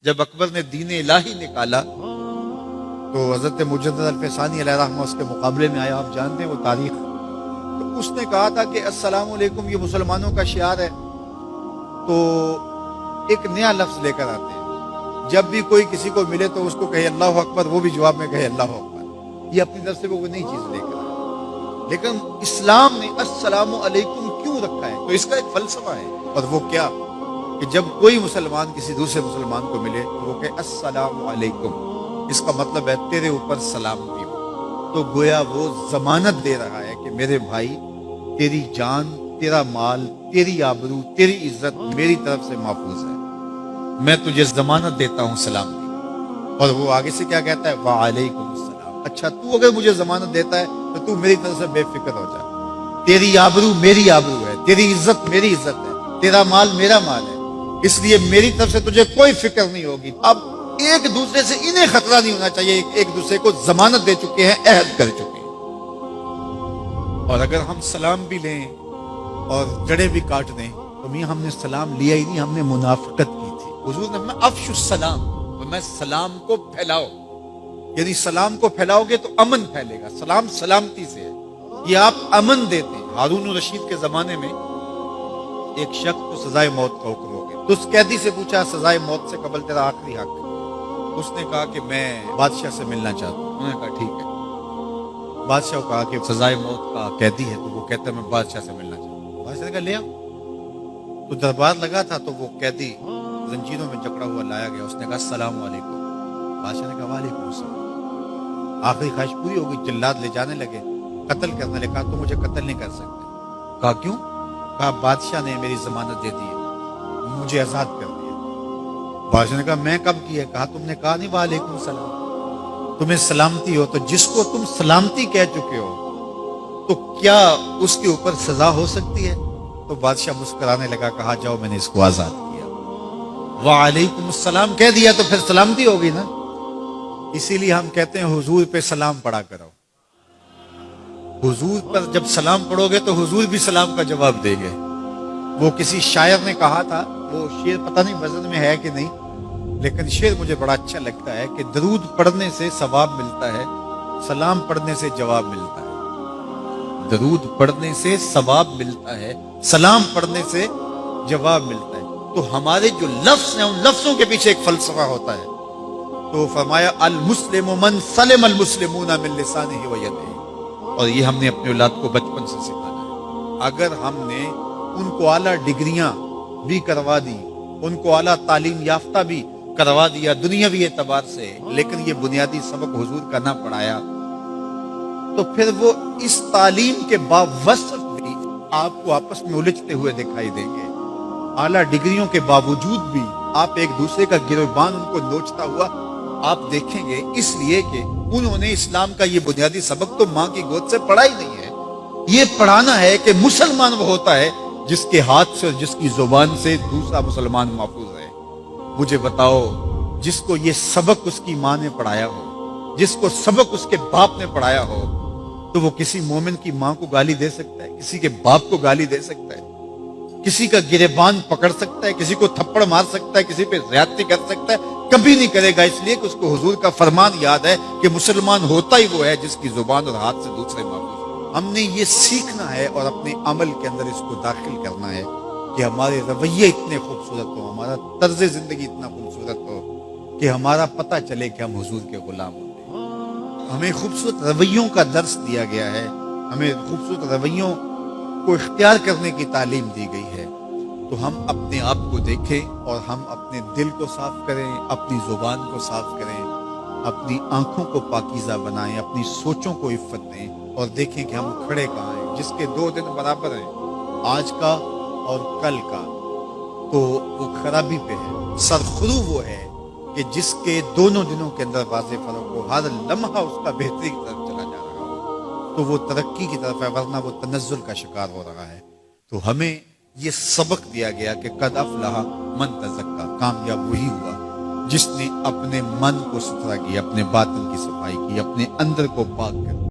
جب اکبر نے دین الہی نکالا تو حضرت مجدد الفسانی علیہ رحمہ اس کے مقابلے میں آیا. آپ جانتے ہیں وہ تاریخ. تو اس نے کہا تھا کہ السلام علیکم یہ مسلمانوں کا شعار ہے، تو ایک نیا لفظ لے کر آتے ہیں. جب بھی کوئی کسی کو ملے تو اس کو کہے اللہ اکبر، وہ بھی جواب میں کہے اللہ اکبر. یہ اپنی طرف سے وہ نئی چیز لے کر آئے. لیکن اسلام نے السلام علیکم کیوں رکھا ہے؟ تو اس کا ایک فلسفہ ہے، اور وہ کیا کہ جب کوئی مسلمان کسی دوسرے مسلمان کو ملے تو وہ کہے السلام علیکم. اس کا مطلب ہے تیرے اوپر سلامتی ہو. تو گویا وہ ضمانت دے رہا ہے کہ میرے بھائی، تیری جان، تیرا مال، تیری آبرو، تیری عزت میری طرف سے محفوظ ہے. میں تجھے ضمانت دیتا ہوں سلامتی. اور وہ آگے سے کیا کہتا ہے؟ وعلیکم السلام. اچھا تو اگر مجھے ضمانت دیتا ہے تو تو میری طرف سے بے فکر ہو جا. تیری آبرو میری آبرو ہے، تیری عزت میری عزت ہے، تیرا مال میرا مال ہے، اس لیے میری طرف سے تجھے کوئی فکر نہیں ہوگی. اب ایک دوسرے سے انہیں خطرہ نہیں ہونا چاہیے. ایک دوسرے کو ضمانت دے چکے ہیں، عہد کر چکے ہیں. اور اگر ہم سلام بھی لیں اور جڑیں بھی کاٹ دیں تو میاں ہم نے سلام لیا ہی نہیں، ہم نے منافقت کی تھی. حضور نے فرمایا افشوا السلام، میں سلام کو پھیلاؤ. یعنی سلام کو پھیلاؤ گے تو امن پھیلے گا. سلام سلامتی سے ہے، یہ آپ امن دیتے ہیں. ہارون الرشید کے زمانے میں ایک شخص کو سزائے موت کا حکم ہو گیا. تو اس قیدی سے پوچھا سزائے موت سے قبل تیرا آخری حق. اس نے کہا کہ میں بادشاہ سے ملنا چاہتا ہوں. انہوں نے کہا ٹھیک ہے. بادشاہ کو کہا کہ سزائے موت کا قیدی ہے، تو وہ کہتا ہے میں بادشاہ سے ملنا چاہتا ہوں. بادشاہ نے کہا لے آؤ. تو دربار لگا تھا تو وہ قیدی زنجیروں میں جکڑا ہوا لایا گیا. اس نے کہا السلام علیکم. بادشاہ نے کہا وعلیکم السلام. آخری خواہش پوری ہو گئی. جلاد لے جانے لگے، قتل کرنے لگے. کہا تو مجھے قتل نہیں کر سکتے. کہا کیوں؟ کہا بادشاہ نے میری ضمانت دے دی ہے، مجھے آزاد کر دیا. بادشاہ نے کہا میں کب کیا؟ کہا تم نے کہا نہیں وعلیکم السلام. تمہیں سلامتی ہو تو جس کو تم سلامتی کہہ چکے ہو تو کیا اس کے اوپر سزا ہو سکتی ہے؟ تو بادشاہ مسکرانے لگا. کہا جاؤ میں نے اس کو آزاد کیا. وعلیکم السلام کہہ دیا تو پھر سلامتی ہوگی نا. اسی لیے ہم کہتے ہیں حضور پہ سلام پڑھا کرو. حضور پر جب سلام پڑھو گے تو حضور بھی سلام کا جواب دیں گے. وہ کسی شاعر نے کہا تھا، وہ شعر پتہ نہیں وزن میں ہے کہ نہیں، لیکن شعر مجھے بڑا اچھا لگتا ہے کہ درود پڑھنے سے ثواب ملتا ہے، سلام پڑھنے سے جواب ملتا ہے. درود پڑھنے سے ثواب ملتا ہے، سلام پڑھنے سے جواب ملتا ہے. تو ہمارے جو لفظ ہیں ان لفظوں کے پیچھے ایک فلسفہ ہوتا ہے. تو فرمایا المسلم من سلم المسلمون من لسانہ و یدہ. اور یہ ہم نے اپنے اولاد کو بچپن سے سکھانا ہے. اگر ہم نے ان کو اعلیٰ ڈگریاں بھی کروا دی، ان کو اعلیٰ تعلیم یافتہ بھی کروا دیا دنیاوی اعتبار سے، لیکن یہ بنیادی سبق حضور کا نہ پڑھایا، تو پھر وہ اس تعلیم کے باوصف بھی آپ کو آپس میں الجھتے ہوئے دکھائی دیں گے. اعلیٰ ڈگریوں کے باوجود بھی آپ ایک دوسرے کا گریبان ان کو نوچتا ہوا آپ دیکھیں گے، اس لیے کہ انہوں نے اسلام کا یہ بنیادی سبق تو ماں کی گود سے پڑھا ہی نہیں ہے. یہ پڑھانا ہے کہ مسلمان وہ ہوتا ہے جس کے ہاتھ سے اور جس کی زبان سے دوسرا مسلمان محفوظ ہے. مجھے بتاؤ، جس کو یہ سبق اس کی ماں نے پڑھایا ہو، جس کو سبق اس کے باپ نے پڑھایا ہو، تو وہ کسی مومن کی ماں کو گالی دے سکتا ہے، کسی کے باپ کو گالی دے سکتا ہے، کسی کا گریبان پکڑ سکتا ہے، کسی کو تھپڑ مار سکتا ہے، کسی پہ زیادتی کر سکتا ہے؟ کبھی نہیں کرے گا. اس لیے کہ اس کو حضور کا فرمان یاد ہے کہ مسلمان ہوتا ہی وہ ہے جس کی زبان اور ہاتھ سے دوسرے محفوظ. ہم نے یہ سیکھنا ہے اور اپنے عمل کے اندر اس کو داخل کرنا ہے کہ ہمارے رویے اتنے خوبصورت ہو، ہمارا طرز زندگی اتنا خوبصورت ہو کہ ہمارا پتہ چلے کہ ہم حضور کے غلام ہوتے ہیں. ہمیں خوبصورت رویوں کا درس دیا گیا ہے، ہمیں خوبصورت رویوں کو اختیار کرنے کی تعلیم دی گئی ہے. تو ہم اپنے آپ کو دیکھیں اور ہم اپنے دل کو صاف کریں، اپنی زبان کو صاف کریں، اپنی آنکھوں کو پاکیزہ بنائیں، اپنی سوچوں کو عفت دیں، اور دیکھیں کہ ہم کھڑے کہاں ہیں. جس کے 2 دن برابر ہیں، آج کا اور کل کا، تو وہ خرابی پہ ہے. سرخرو وہ ہے کہ جس کے دونوں دنوں کے اندر واضح فرق ہو، ہر لمحہ اس کا بہتری کی طرف چلا جا رہا ہو، تو وہ ترقی کی طرف ہے، ورنہ وہ تنزل کا شکار ہو رہا ہے. تو ہمیں یہ سبق دیا گیا کہ قد افلح من تزکا. کامیاب وہی ہوا جس نے اپنے من کو ستھرا کیا، اپنے باطن کی صفائی کی، اپنے اندر کو پاک کر